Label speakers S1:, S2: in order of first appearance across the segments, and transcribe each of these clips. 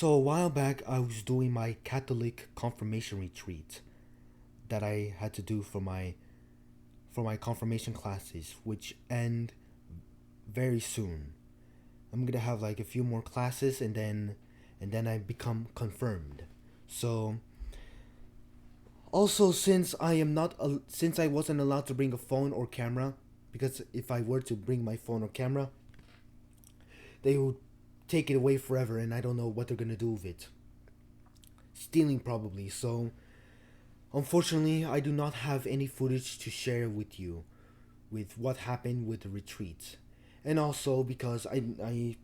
S1: So a while back, I was doing my Catholic confirmation retreat that I had to do for my confirmation classes, which end very soon. I'm gonna have like a few more classes, and then I become confirmed. So also, since I wasn't allowed to bring a phone or camera, because if I were to bring my phone or camera, they would take it away forever, and I don't know what they're gonna do with it. Stealing probably. So unfortunately, I do not have any footage to share with you with what happened with the retreat. And also because I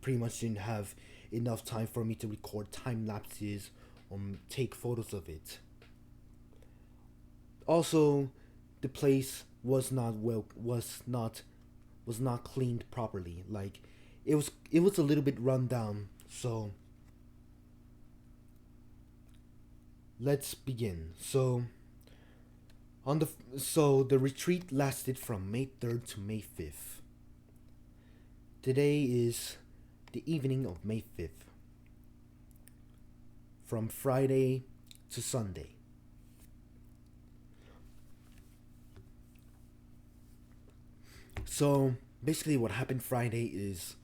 S1: pretty much didn't have enough time for me to record time lapses or take photos of it. Also, the place was not cleaned properly. Like it was a little bit run down. So let's begin. So the retreat lasted from May 3rd to May 5th. Today is the evening of May 5th, from Friday to Sunday. So basically, what happened Friday is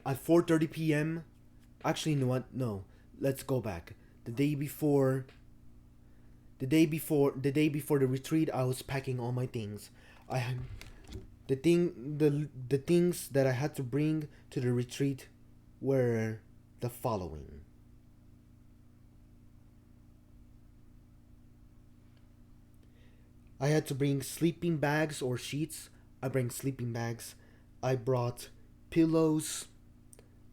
S1: at 4:30 p.m. Actually, you know what? No, let's go back. The day before, the retreat, I was packing all my things. I had the things that I had to bring to the retreat were the following. I had to bring sleeping bags or sheets. I bring sleeping bags. I brought pillows,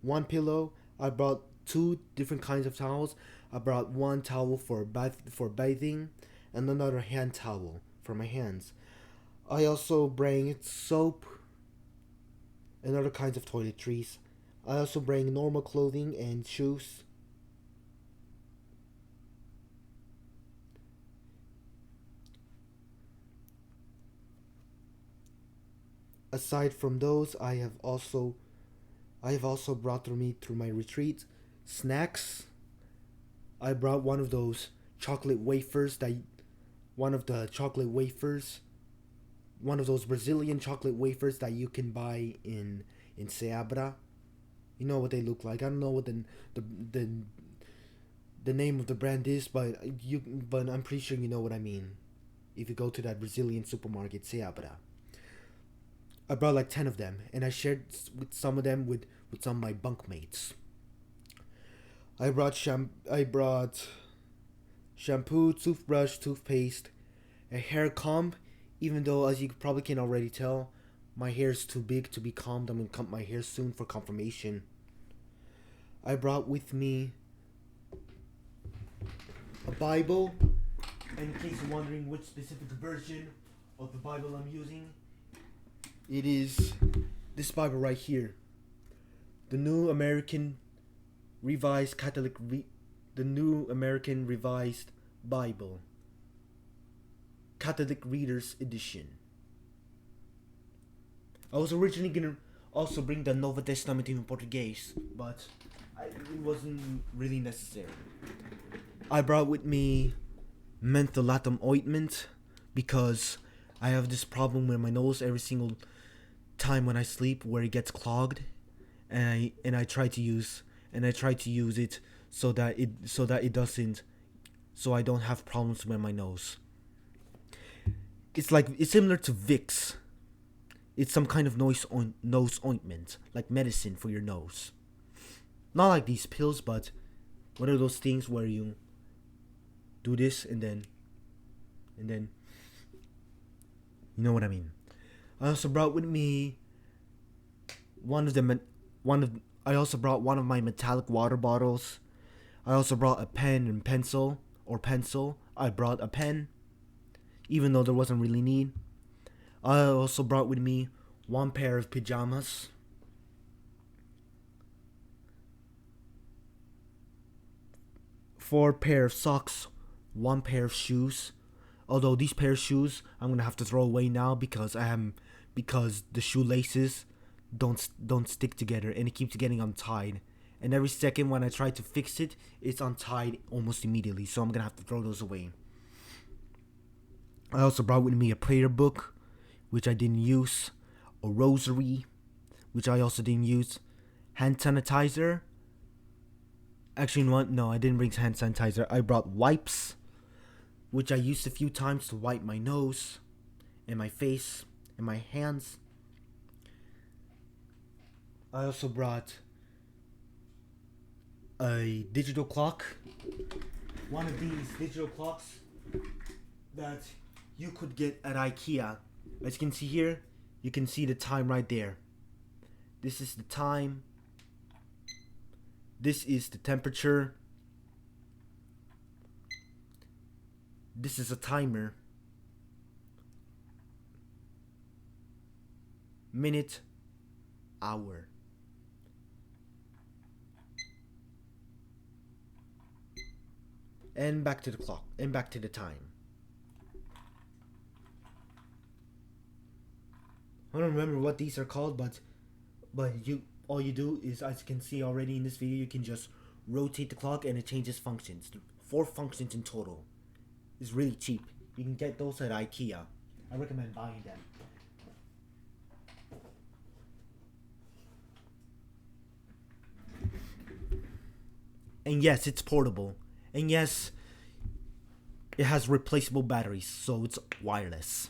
S1: one pillow. I brought two different kinds of towels. I brought one towel for bathing, and another hand towel for my hands. I also bring soap and other kinds of toiletries. I also bring normal clothing and shoes. Aside from those, I have also brought through my retreat snacks. I brought one of those chocolate wafers that one of the chocolate wafers, one of those Brazilian chocolate wafers that you can buy in Seabra. You know what they look like. I don't know what the the, the name of the brand is, but I'm pretty sure you know what I mean. If you go to that Brazilian supermarket, Seabra. I brought like 10 of them, and I shared with some of them with some of my bunkmates. I brought shampoo, toothbrush, toothpaste, a hair comb. Even though, as you probably can already tell, my hair is too big to be combed. I'm gonna comb my hair soon for confirmation. I brought with me a Bible, and in case you're wondering which specific version of the Bible I'm using, it is this Bible right here, the New American Revised the New American Revised Bible, Catholic Reader's Edition. I was originally gonna also bring the Novo Testamento in Portuguese, but it wasn't really necessary. I brought with me mentholatum ointment because I have this problem with my nose every single time when I sleep where it gets clogged, and I try to use it so that it doesn't, so I don't have problems with my nose. It's similar to Vicks. It's some kind of nose ointment, like medicine for your nose. Not like these pills, but one of those things where you do this and then you know what I mean. I also brought with me one of the one of I also brought one of my metallic water bottles. I also brought a pen and pencil. I brought a pen, even though there wasn't really need. I also brought with me one pair of pajamas, four pair of socks, one pair of shoes. Although these pair of shoes I'm gonna have to throw away now because the shoelaces don't stick together, and it keeps getting untied. And every second when I try to fix it, it's untied almost immediately. So I'm gonna have to throw those away. I also brought with me a prayer book, which I didn't use, a rosary, which I also didn't use, hand sanitizer. Actually, no, I didn't bring hand sanitizer. I brought wipes, which I used a few times to wipe my nose and my face and my hands. I also brought a digital clock. One of these digital clocks that you could get at IKEA. As you can see here, you can see the time right there. This is the time. This is the temperature. This is a timer. Minute, hour. And back to the clock, and back to the time. I don't remember what these are called, but all you do is, as you can see already in this video, you can just rotate the clock and it changes functions. 4 functions in total. It's really cheap. You can get those at IKEA. I recommend buying them. And yes, it's portable. And yes, it has replaceable batteries, so it's wireless.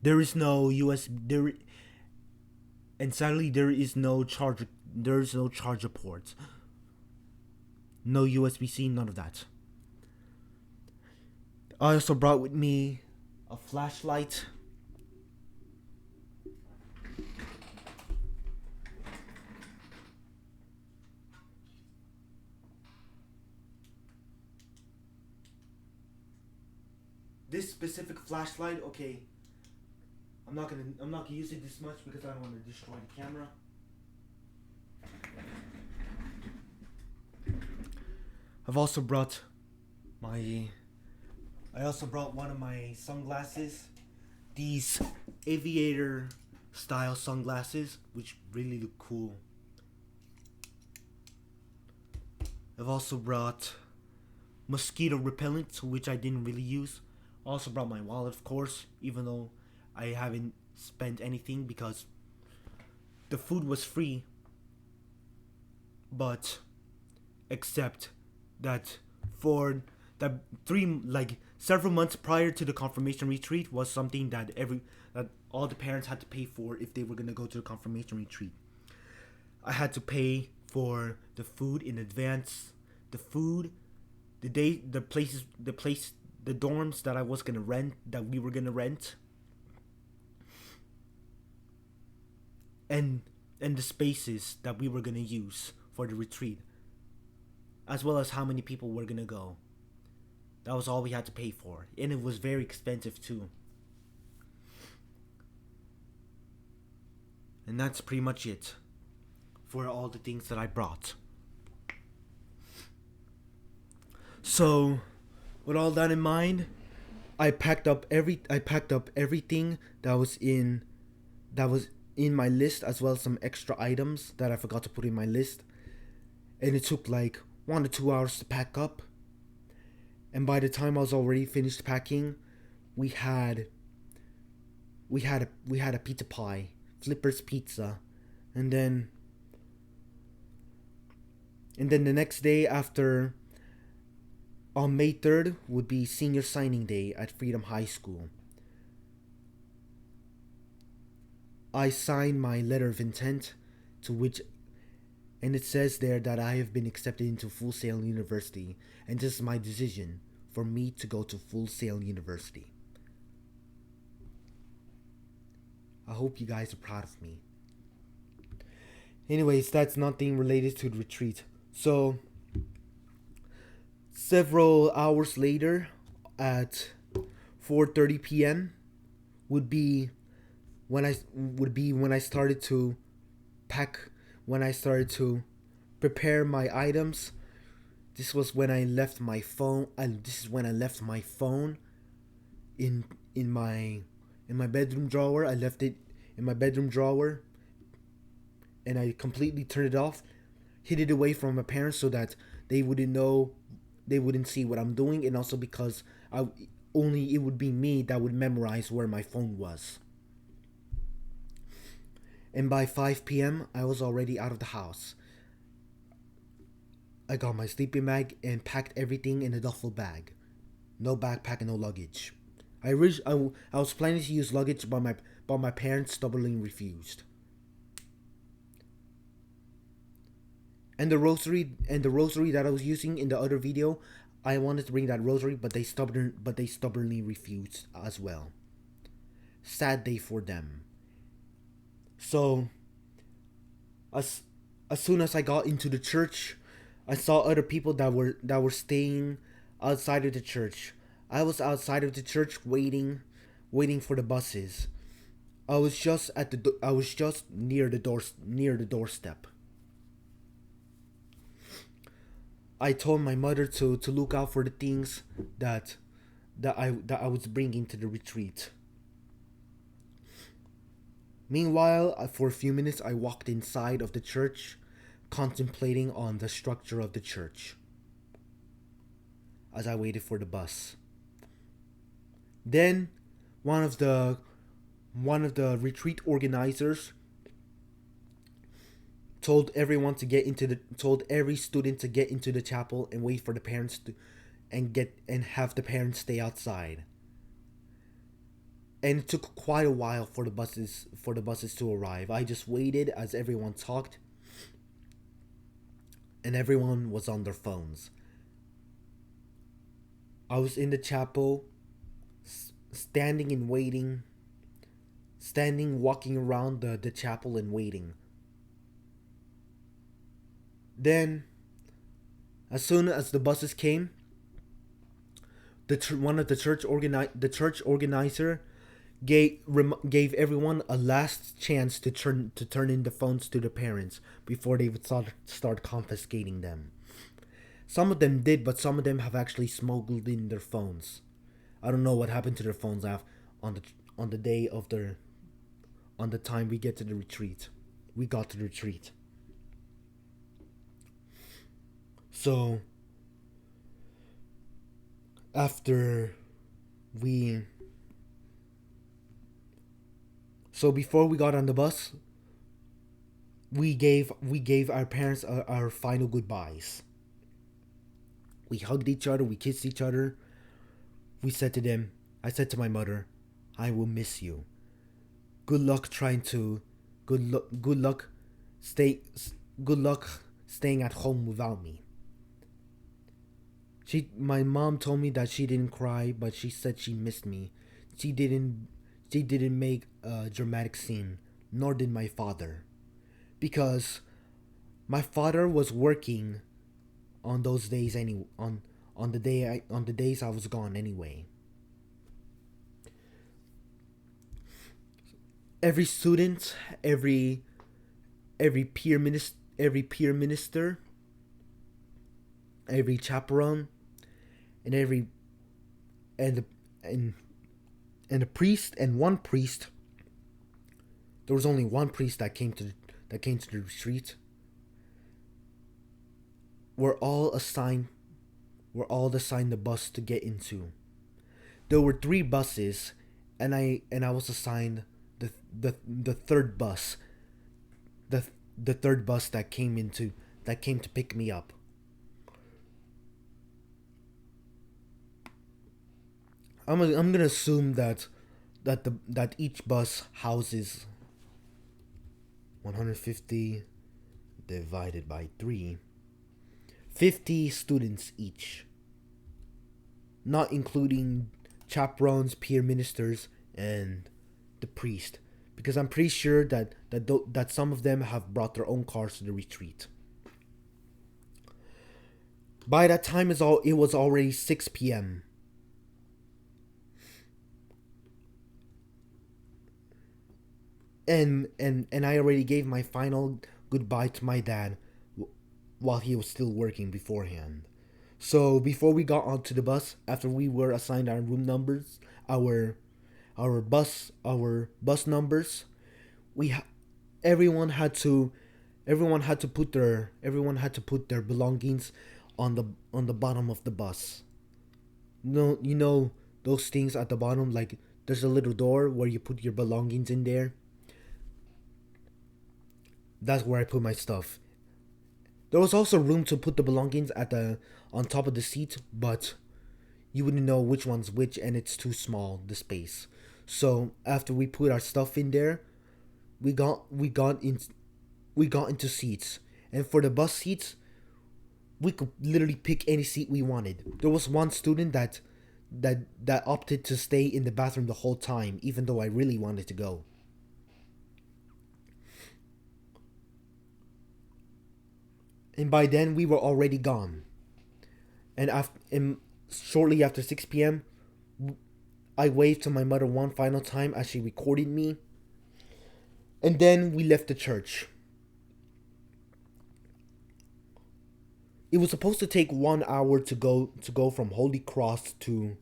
S1: There is no USB. And sadly, there is no charger. There is no charger port. No USB-C, none of that. I also brought with me a flashlight. This specific flashlight, okay, I'm not gonna use it this much because I don't want to destroy the camera. I've also brought one of my sunglasses, these aviator style sunglasses, which really look cool. I've also brought mosquito repellent, which I didn't really use. I also brought my wallet, of course, even though I haven't spent anything because the food was free. But except that for that several months prior to the confirmation retreat was something that all the parents had to pay for if they were gonna go to the confirmation retreat. I had to pay for the food in advance, the food, the day, the dorms that we were gonna rent, and the spaces that we were gonna use for the retreat, as well as how many people were gonna go. That was all we had to pay for, and it was very expensive too. And that's pretty much it for all the things that I brought. So, with all that in mind, I packed up everything that was in my list, as well as some extra items that I forgot to put in my list. And it took like 1 to 2 hours to pack up. And by the time I was already finished packing, we had a pizza pie, Flipper's Pizza, and then the next day after, on May 3rd, would be senior signing day at Freedom High School. I signed my letter of intent, and it says there that I have been accepted into Full Sail University, and this is my decision for me to go to Full Sail University. I hope you guys are proud of me. Anyways, that's nothing related to the retreat. So, several hours later, at 4:30 p.m., would be when I started to pack, when I started to prepare my items. This was when I left my phone. This is when I left my phone in my bedroom drawer. I left it in my bedroom drawer I completely turned it off, hid it away from my parents so that they wouldn't know, they wouldn't see what I'm doing, and also because I only it would be me that would memorize where my phone was. And by 5 p.m., I was already out of the house. I got my sleeping bag and packed everything in a duffel bag. No backpack and no luggage. I was planning to use luggage, but my parents stubbornly refused. And the rosary that I was using in the other video, I wanted to bring that rosary, but they stubbornly refused as well. Sad day for them. So as as soon as I got into the church, I saw other people that were staying outside of the church. I was outside of the church waiting for the buses. I was just near the doorstep. I told my mother to look out for the things that I was bringing to the retreat. Meanwhile, for a few minutes I walked inside of the church, contemplating on the structure of the church as I waited for the bus. Then one of the retreat organizers told every student to get into the chapel and wait for the parents to and have the parents stay outside. And it took quite a while for the buses to arrive. I just waited as everyone talked, and everyone was on their phones. I was in the chapel, standing and waiting, walking around the chapel and waiting. Then, as soon as the buses came, one of the church organizer gave everyone a last chance to turn in the phones to the parents before they would start confiscating them. Some of them did, but some of them have actually smuggled in their phones. I don't know what happened to their phones on the day of on the time we get to the retreat. We got to the retreat. So after we so before we got on the bus, we gave our parents our final goodbyes. We hugged each other, we kissed each other. I said to my mother, I will miss you. Good luck good luck staying at home without me. My mom told me that she didn't cry, but she said she missed me. She didn't make a dramatic scene, nor did my father, because my father was working on those days on the days I was gone anyway. Every student, every peer minister, every chaperone, and a priest and one priest. There was only one priest that came to the retreat. Were all assigned the bus to get into. There were 3 buses, and I was assigned the third bus. The third bus that came to pick me up. I'm gonna assume that each bus houses 150 divided by 3, 50 students each, not including chaperones, peer ministers, and the priest, because I'm pretty sure that some of them have brought their own cars to the retreat. By that time, it was already 6 p.m. And I already gave my final goodbye to my dad while he was still working beforehand. So before we got onto the bus, after we were assigned our room numbers, our bus numbers, everyone had to Everyone had to put their belongings on the bottom of the bus. No, you know those things at the bottom, like there's a little door where you put your belongings in there. That's where I put my stuff. There was also room to put the belongings at the on top of the seat, but you wouldn't know which one's which, and it's too small, the space. So after we put our stuff in there, we got into seats, and for the bus seats, we could literally pick any seat we wanted. There was one student that opted to stay in the bathroom the whole time, even though I really wanted to go. And by then we were already gone. And shortly after 6 p.m., I waved to my mother one final time as she recorded me, and then we left the church. It was supposed to take 1 hour to go from Holy Cross to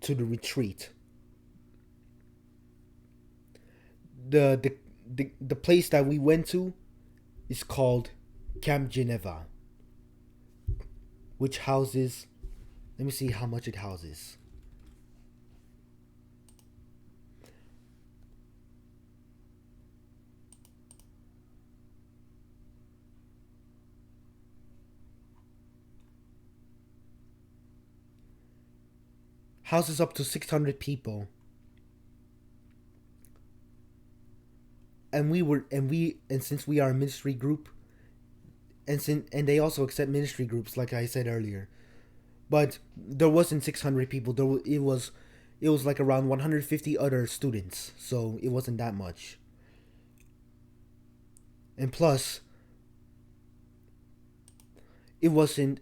S1: the retreat. The place that we went to is called Camp Geneva, which houses, let me see how much it houses. Houses up to 600 people. And since we are a ministry group, and they also accept ministry groups, like I said earlier, but there wasn't 600 people. It was like around 150 other students, so it wasn't that much. And plus, it wasn't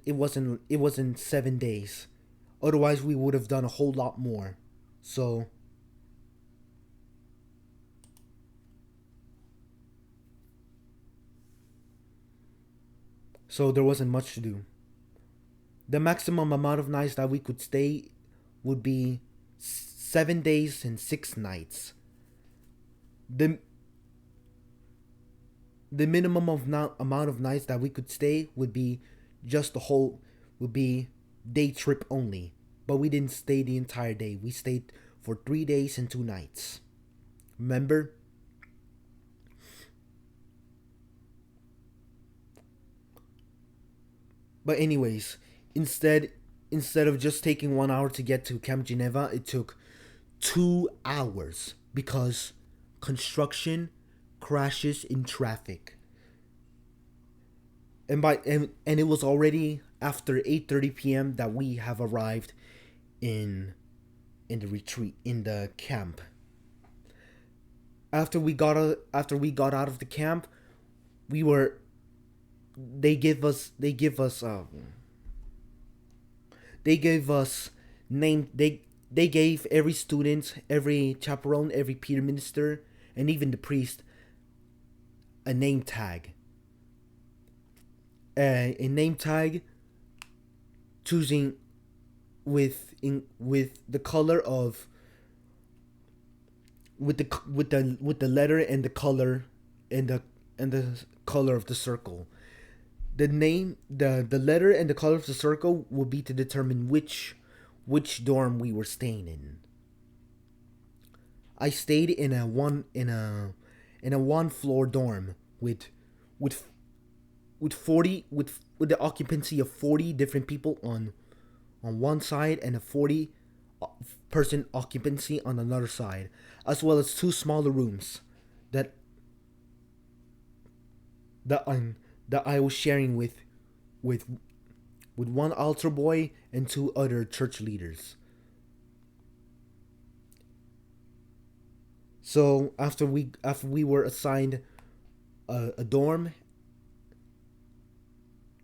S1: 7 days. Otherwise, we would have done a whole lot more. So there wasn't much to do. The maximum amount of nights that we could stay would be 7 days and 6 nights. The the minimum of amount of nights that we could stay would be just the whole would be day trip only. But we didn't stay the entire day. We stayed for 3 days and 2 nights. Remember? But anyways, instead instead of just taking 1 hour to get to Camp Geneva, it took 2 hours because construction crashes in traffic. And it was already after 8:30 p.m. that we have arrived in the retreat, in the camp. After we got out of the camp, we were they gave us name they gave every student, every chaperone, every peer minister, and even the priest a name tag. A name tag choosing with the color of with the letter and the color and the color of the circle. The letter and the color of the circle will be to determine which dorm we were staying in. I stayed in a one floor dorm with with 40 with the occupancy of 40 different people on one side, and a 40 person occupancy on another side, as well as two smaller rooms that that I was sharing with with one altar boy and two other church leaders. So after we were assigned a dorm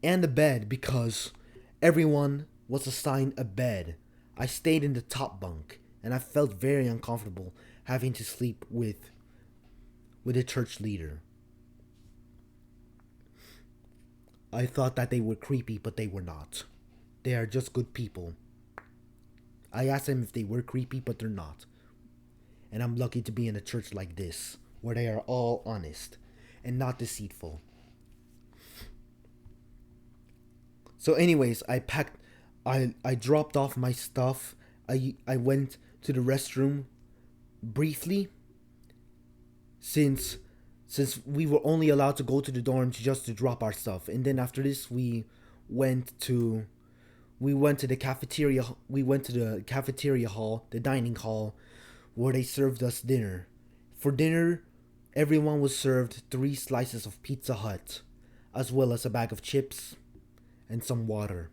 S1: and a bed, because everyone was assigned a bed, I stayed in the top bunk, and I felt very uncomfortable having to sleep with a church leader. I thought that they were creepy, but they were not. They are just good people. I asked them if they were creepy, but they're not. And I'm lucky to be in a church like this, where they are all honest and not deceitful. So, anyways, I dropped off my stuff. I went to the restroom briefly, since we were only allowed to go to the dorms just to drop our stuff. And then after this, went to we went to the cafeteria. We went to the cafeteria hall, the dining hall, where they served us dinner. For dinner, everyone was served 3 slices of Pizza Hut, as well as a bag of chips and some water.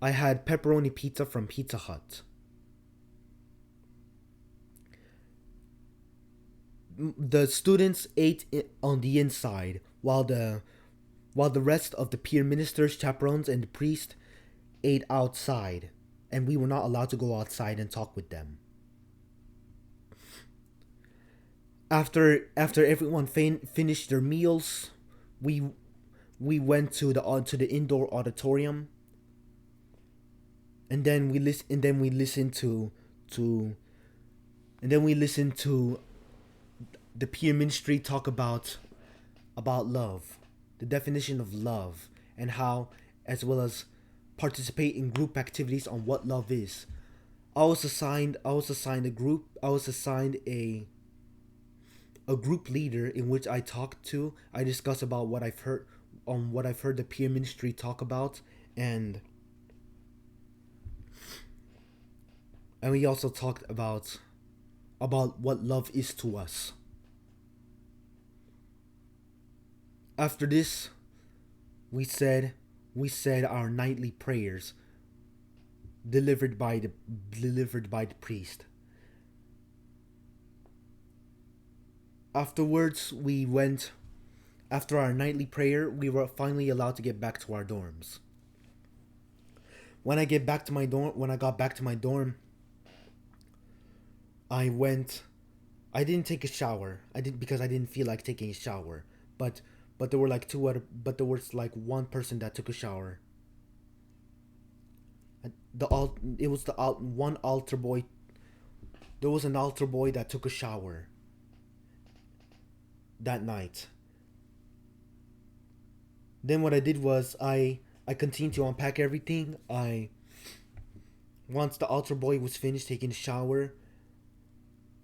S1: I had pepperoni pizza from Pizza Hut. The students ate it on the inside, while the rest of the peer ministers, chaperones, and the priest ate outside, and we were not allowed to go outside and talk with them. After everyone finished their meals, we we went to the indoor auditorium, and then we listened to and then we listened to the peer ministry talk about love, the definition of love, and how, as well as participate in group activities on what love is. I was assigned a group. I was assigned a group leader in which I talked to. I discussed about what I've heard the peer ministry talk about, and we also talked about what love is to us. After this, we said our nightly prayers delivered by the priest. Afterwards, after our nightly prayer, we were finally allowed to get back to our dorms. When I got back to my dorm, I didn't take a shower. I didn't because I didn't feel like taking a shower. But there were like but there was like one person that took a shower. It was the one altar boy. There was an altar boy that took a shower that night. Then what I did was I continued to unpack everything. Once the altar boy was finished taking a shower,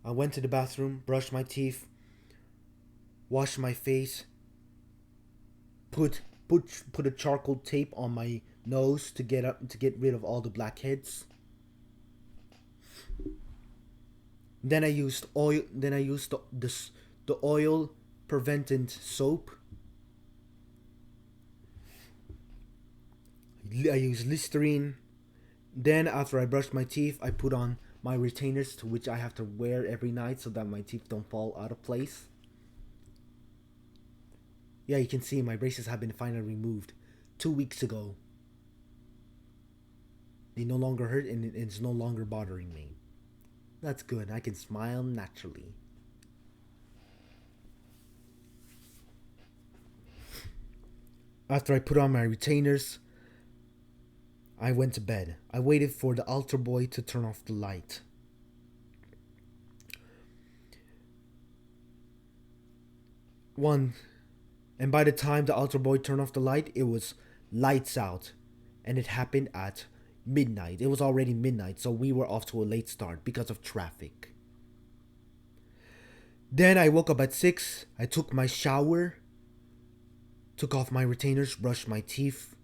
S1: I went to the bathroom, brushed my teeth, washed my face, put a charcoal tape on my nose to get rid of all the blackheads. Then I used oil. Then I used the oil preventant soap. I used Listerine. Then after I brushed my teeth, I put on my retainers, to which I have to wear every night so that my teeth don't fall out of place. Yeah, you can see my braces have been finally removed 2 weeks ago. They no longer hurt, and it's no longer bothering me. That's good. I can smile naturally. After I put on my retainers, I went to bed. I waited for the altar boy to turn off the light. And by the time the altar boy turned off the light, it was lights out. And it happened at midnight. It was already midnight, so we were off to a late start because of traffic. Then I woke up at 6. I took my shower, took off my retainers, brushed my teeth,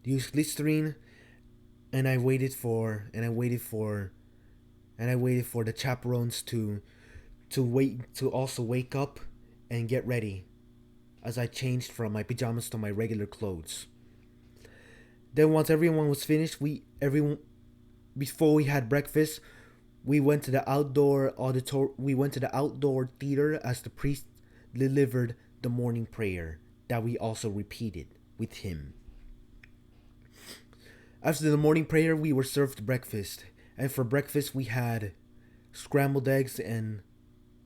S1: used Listerine, and I waited for the chaperones to also wake up and get ready, as I changed from my pajamas to my regular clothes. Then once everyone was finished, before we had breakfast, we went to the outdoor theater as the priest delivered the morning prayer that we also repeated with him. After the morning prayer, we were served breakfast, and for breakfast we had scrambled eggs and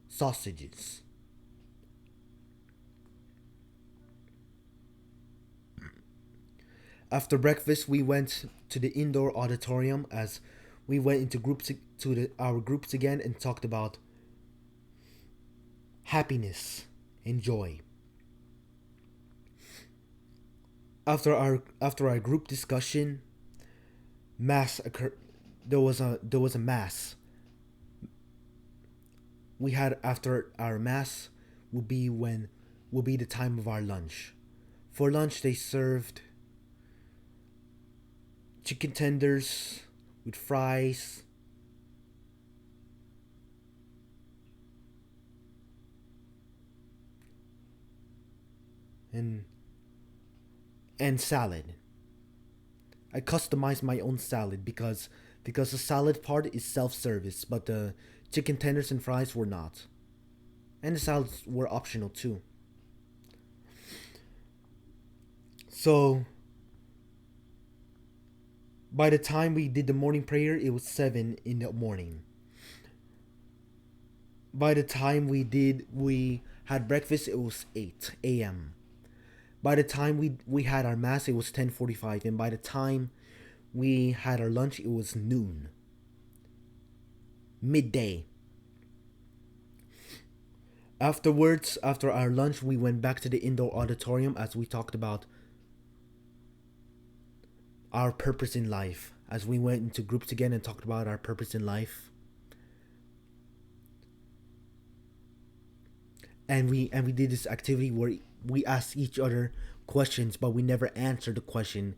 S1: sausages. After breakfast, we went to the indoor auditorium as we went into our groups again and talked about happiness and joy. After our group discussion, mass occurred. There was a mass we had after our mass. Will be the time of our lunch. For lunch, they served chicken tenders with fries, and salad. I customized my own salad because the salad part is self-service, but the chicken tenders and fries were not, and the salads were optional too. So by the time we did the morning prayer, it was 7 in the morning. By the time we had breakfast, it was 8 a.m. By the time we had our mass, it was 10:45, and by the time we had our lunch, it was noon, midday. Afterwards, after our lunch, we went back to the indoor auditorium as we talked about our purpose in life. As we went into groups again and talked about our purpose in life, and we did this activity where we asked each other questions, but we never answered the question.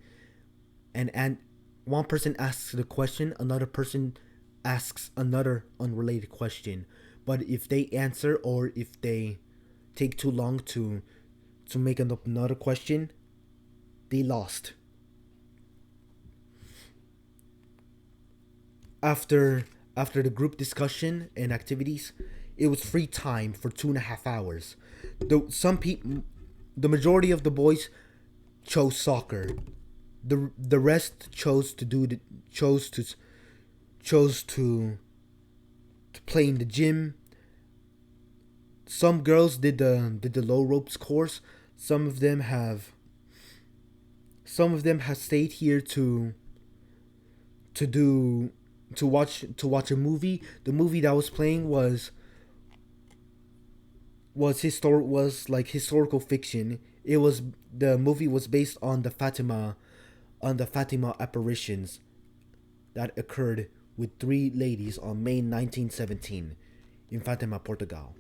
S1: And one person asks the question, another person asks another unrelated question. But if they answer or if they take too long to make another question, they lost. After the group discussion and activities, it was free time for 2.5 hours. The majority of the boys chose soccer. The rest chose to play in the gym. Some girls did the low ropes course. Some of them have stayed here to do to watch a movie. The movie that was playing was like historical fiction. The movie was based on the Fatima apparitions that occurred with three ladies on May 1917 in Fatima, Portugal.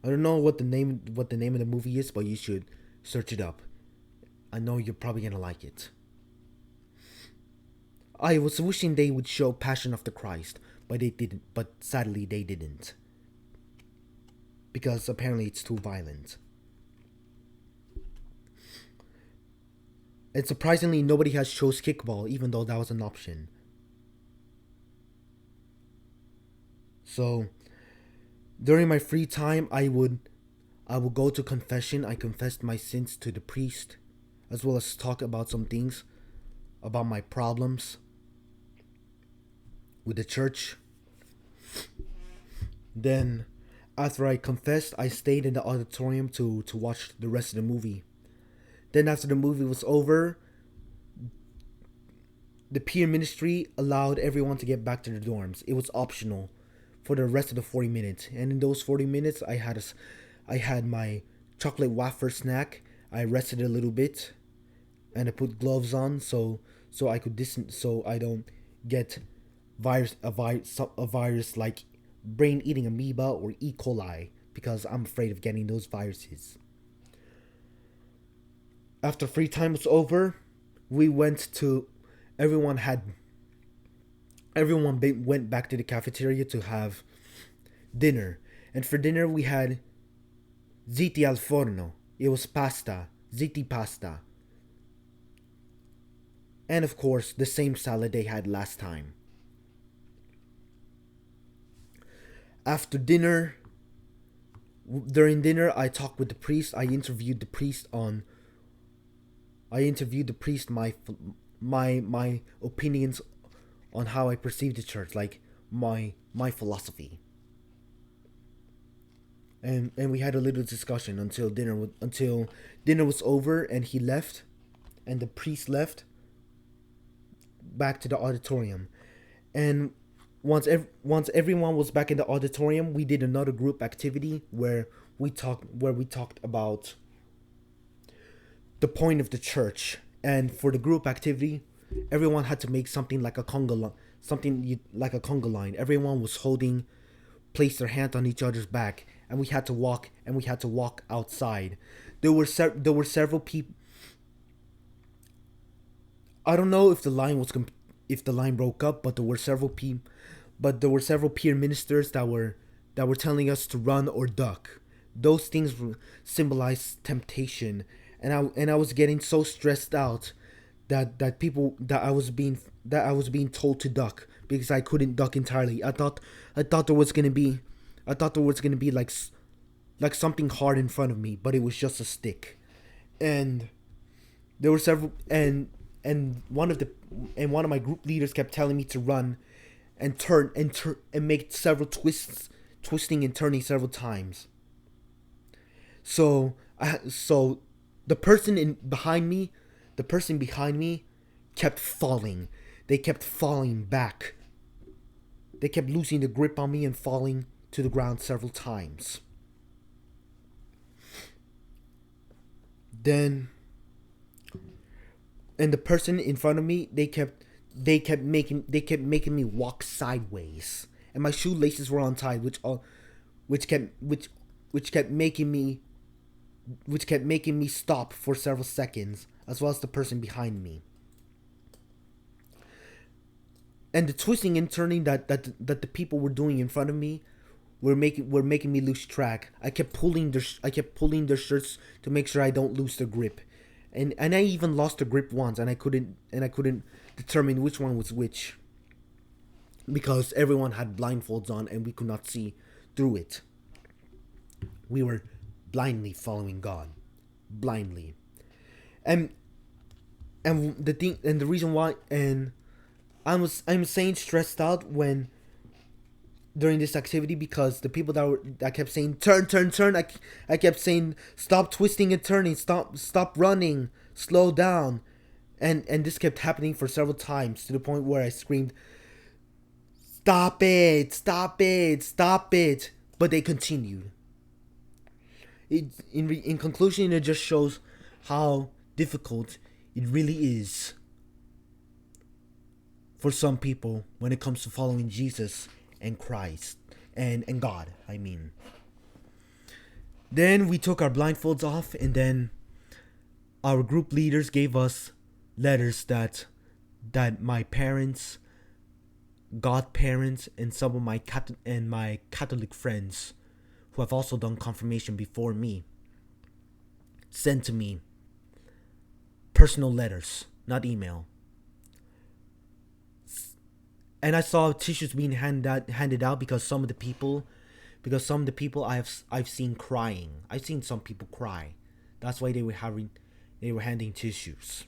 S1: I don't know what the name of the movie is, but you should search it up. I know you're probably gonna like it. I was wishing they would show Passion of the Christ, but they didn't. But sadly, they didn't because apparently it's too violent. And surprisingly, nobody has chose kickball, even though that was an option. So during my free time, I would go to confession. I confessed my sins to the priest, as well as talk about some things about my problems with the church. Then, after I confessed, I stayed in the auditorium to watch the rest of the movie. Then, after the movie was over, the peer ministry allowed everyone to get back to their dorms. It was optional for the rest of the 40 minutes. And in those 40 minutes, I had my chocolate wafer snack. I rested a little bit, and I put gloves on so I could so I don't get a virus like brain eating amoeba or E. coli, because I'm afraid of getting those viruses. After free time was over, we went to everyone had went back to the cafeteria to have dinner. And for dinner we had ziti al forno. It was pasta, ziti pasta. And of course, the same salad they had last time. After dinner, during dinner, I talked with the priest. I interviewed the priest my opinions on how I perceive the church, like my philosophy. and we had a little discussion until dinner was over and he left, and the priest left back to the auditorium. And once everyone was back in the auditorium, we did another group activity where we talked about the point of the church. And for the group activity, everyone had to make something like a conga line. Everyone was placed their hand on each other's back, and we had to walk outside. There were several people. I don't know if the line broke up, but there were several peer ministers that were telling us to run or duck. Those things symbolize temptation, and I was getting so stressed out that I was being told to duck because I couldn't duck entirely. I thought there was gonna be like something hard in front of me, but it was just a stick. And there were several and one of my group leaders kept telling me to run and turn and make several twisting and turning several times. So the person behind me kept falling. They kept falling back. They kept losing the grip on me and falling to the ground several times. Then, and the person in front of me, they kept making me walk sideways, and my shoelaces were untied, which kept making me stop for several seconds, as well as the person behind me. And the twisting and turning that the people were doing in front of me were making me lose track. I kept pulling their shirts to make sure I don't lose the grip, and I even lost the grip once, and I couldn't determine which one was which because everyone had blindfolds on and we could not see through it. We were blindly following God, blindly, and the reason why, and I'm saying stressed out when during this activity because the people that kept saying turn, I kept saying stop twisting and turning, stop running, slow down, and this kept happening for several times to the point where I screamed, stop it, but they continued. In conclusion, it just shows how difficult it really is for some people when it comes to following Jesus and Christ and God, I mean. Then we took our blindfolds off, and then our group leaders gave us letters that my parents, godparents, and some of my Catholic friends who have also done confirmation before me sent to me. Personal letters, not email. And I saw tissues being handed out because some of the people I've seen crying. I've seen some people cry. That's why they were handing tissues.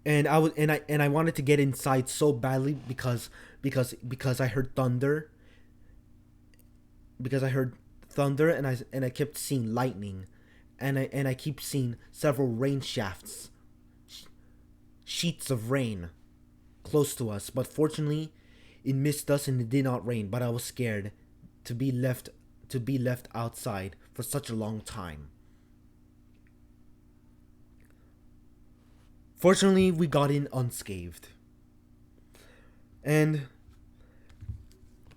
S1: And I wanted to get inside so badly because I heard thunder. Because I heard thunder and I kept seeing lightning, and I keep seeing several rain shafts. Sheets of rain close to us, but fortunately it missed us and it did not rain, but I was scared to be left outside for such a long time. Fortunately, we got in unscathed. And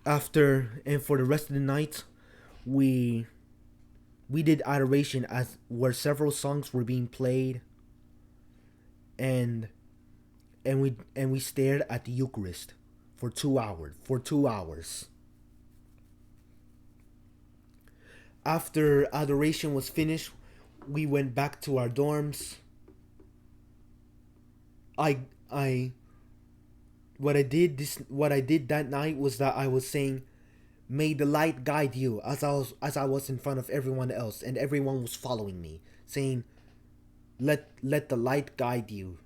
S1: for the rest of the night, we did adoration where several songs were being played, and we stared at the Eucharist for 2 hours. After adoration was finished, we went back to our dorms. What I did that night was that I was saying, "May the light guide you," as I was in front of everyone else, and everyone was following me, saying, Let the light guide you.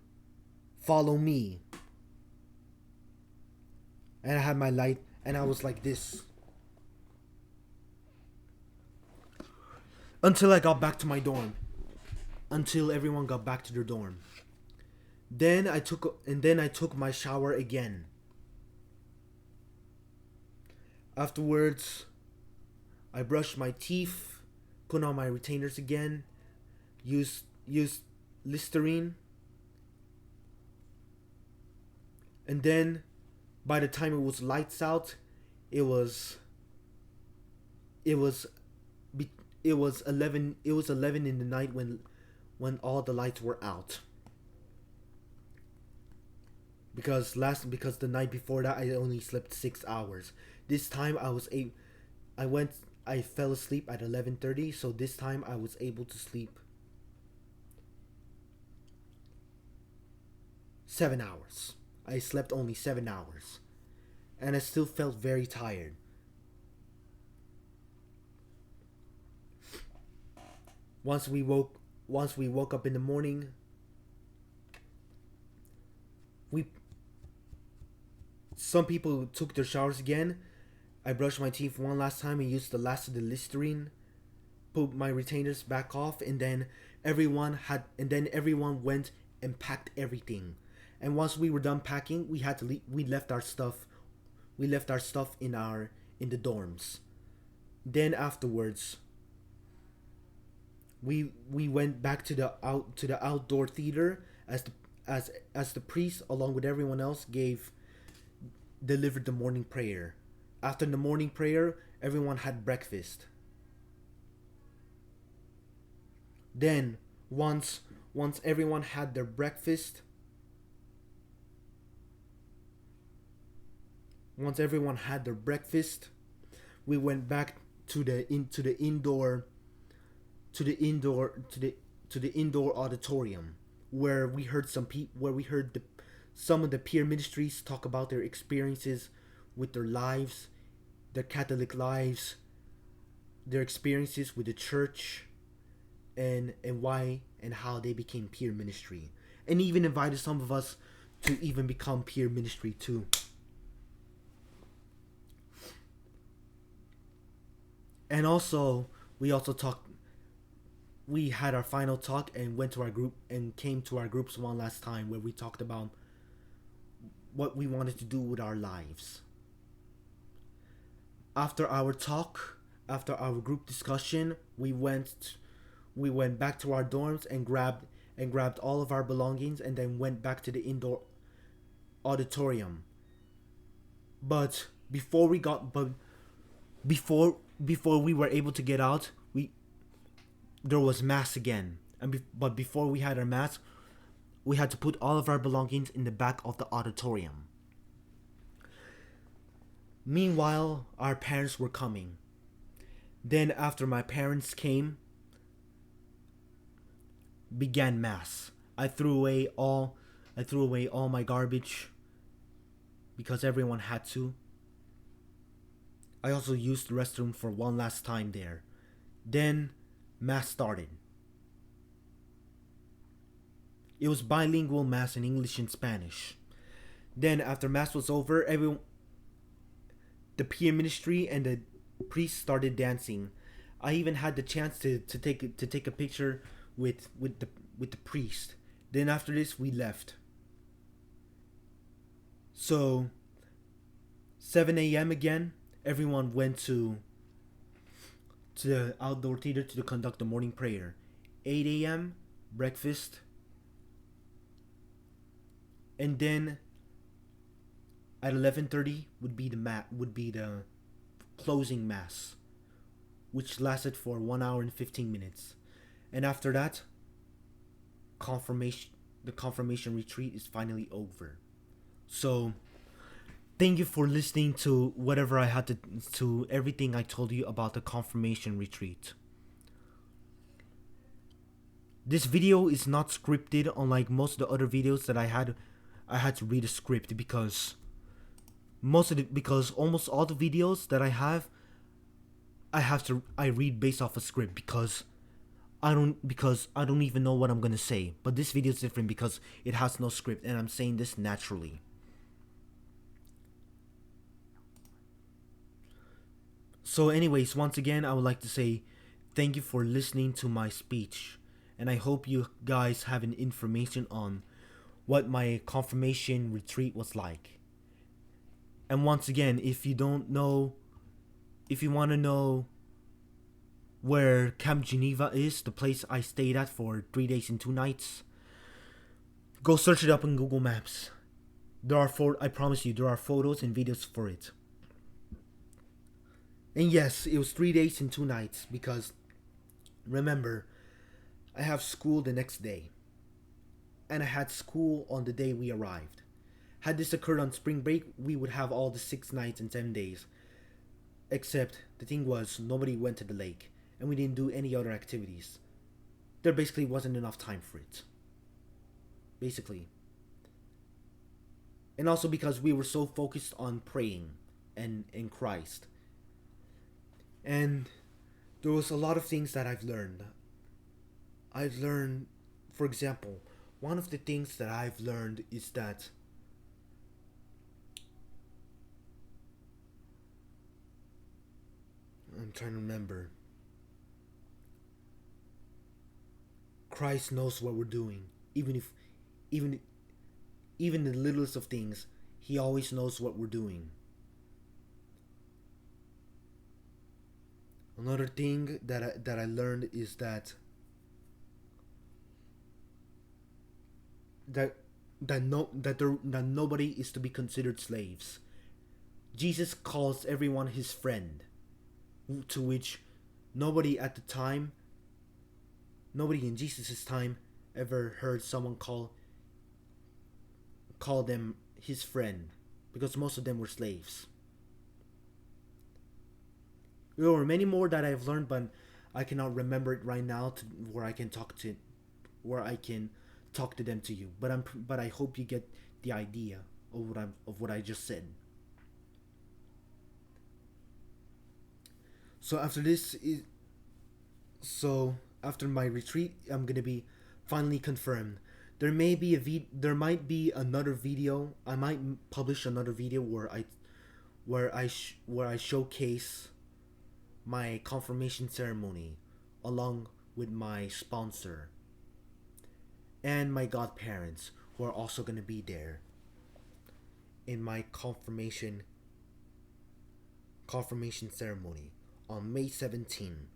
S1: Follow me." And I had my light and I was like this until I got back to my dorm. Until everyone got back to their dorm. Then I took my shower again. Afterwards, I brushed my teeth, put on my retainers again, used Listerine, and then by the time it was lights out, it was 11 in the night when all the lights were out. Because the night before that I only slept 6 hours. This time I fell asleep at 11:30, so this time I was able to sleep 7 hours. I slept only 7 hours. And I still felt very tired. Once we woke up in the morning, some people took their showers again. I brushed my teeth one last time and used the last of the Listerine, put my retainers back off, and then everyone went and packed everything. And once we were done packing, we had to leave. We left our stuff in the dorms. Then afterwards, we went back to the outdoor theater as the priest, along with everyone else, delivered the morning prayer. After the morning prayer, everyone had breakfast. Then once everyone had their breakfast, we went back to the indoor auditorium where we heard some of the peer ministries talk about their experiences with their lives, their Catholic lives, their experiences with the church, and why and how they became peer ministry, and even invited some of us to even become peer ministry too. And also, we had our final talk and came to our groups one last time where we talked about what we wanted to do with our lives. After our group discussion, we went back to our dorms and grabbed all of our belongings and then went back to the indoor auditorium. But before we were able to get out, there was mass again. But before we had our mass, we had to put all of our belongings in the back of the auditorium. Meanwhile, our parents were coming. Then after my parents came, began mass. I threw away all my garbage because everyone had to. I also used the restroom for one last time there. Then mass started. It was bilingual mass in English and Spanish. Then after mass was over, the peer ministry and the priest started dancing. I even had the chance to take a picture with the priest. Then after this, we left. So 7 a.m. again, everyone went to the outdoor theater to conduct the morning prayer. 8 a.m. breakfast, and then at 11:30 would be the closing mass, which lasted for 1 hour and 15 minutes. And after that, the confirmation retreat is finally over. So thank you for listening to whatever I had to everything I told you about the confirmation retreat. This video is not scripted, unlike most of the other videos that I had to read a script because almost all the videos that I read based off a script because I don't even know what I'm gonna say. But this video is different because it has no script and I'm saying this naturally. So, anyways, once again, I would like to say thank you for listening to my speech. And I hope you guys have an information on what my confirmation retreat was like. And once again, if you don't know, if you want to know where Camp Geneva is, the place I stayed at for 3 days and 2 nights, go search it up in Google Maps. I promise you, there are photos and videos for it. And yes, it was 3 days and 2 nights because remember, I have school the next day. And I had school on the day we arrived. Had this occurred on spring break, we would have all the 6 nights and 10 days. Except the thing was, nobody went to the lake, and we didn't do any other activities. There basically wasn't enough time for it. Basically. And also because we were so focused on praying and in Christ. And there was a lot of things that I've learned. I've learned, for example, one of the things that I've learned is that I'm trying to remember. Christ knows what we're doing. Even the littlest of things, he always knows what we're doing. Another thing that I learned is that nobody is to be considered slaves. Jesus calls everyone his friend, to which nobody in Jesus' time ever heard someone call them his friend, because most of them were slaves. There were many more that I've learned, but I cannot remember it right now where I can talk to them to you. But I hope you get the idea of what I just said. So after my retreat, I'm gonna be finally confirmed. There might be another video. I might publish another video where I showcase my confirmation ceremony along with my sponsor and my godparents, who are also going to be there in my confirmation ceremony on May 17.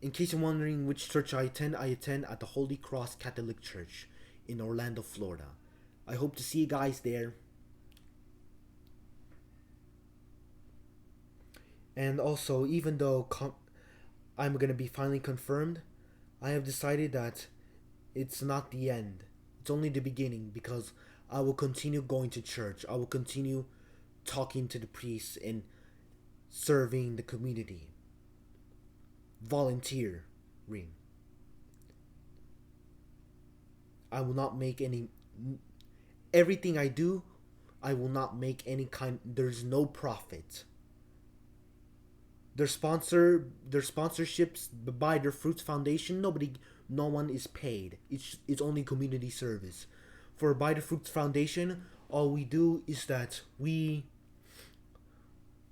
S1: In case you're wondering which church I attend at the Holy Cross Catholic Church in Orlando, Florida. I hope to see you guys there. And also, even though I'm going to be finally confirmed, I have decided that it's not the end. It's only the beginning, because I will continue going to church. I will continue talking to the priests and serving the community. Volunteering. I will not make everything I do, I will not make any there's no profit. Their sponsorships by their Fruits Foundation, no one is paid. It's only community service. For By the Fruits Foundation, all we do is that we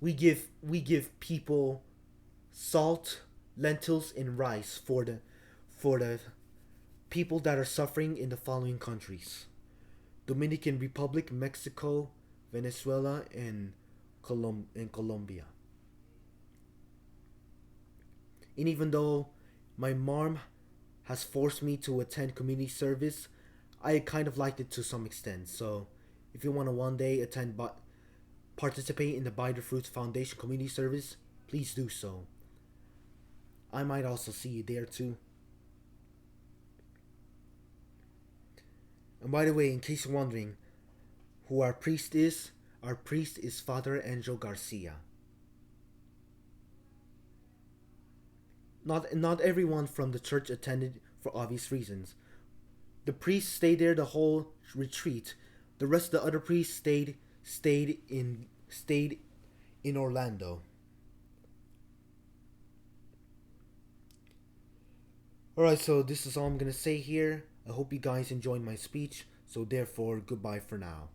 S1: give people salt, lentils, and rice for the people that are suffering in the following countries: Dominican Republic, Mexico, Venezuela, and Colombia. And even though my mom has forced me to attend community service, I kind of liked it to some extent. So if you want to one day participate in the By the Fruits Foundation community service, please do so. I might also see you there too. And by the way, in case you're wondering who our priest is Father Angel Garcia. Not everyone from the church attended for obvious reasons. The priest stayed there the whole retreat. The rest of the other priests stayed in Orlando. Alright, so this is all I'm gonna say here. I hope you guys enjoyed my speech. So therefore, goodbye for now.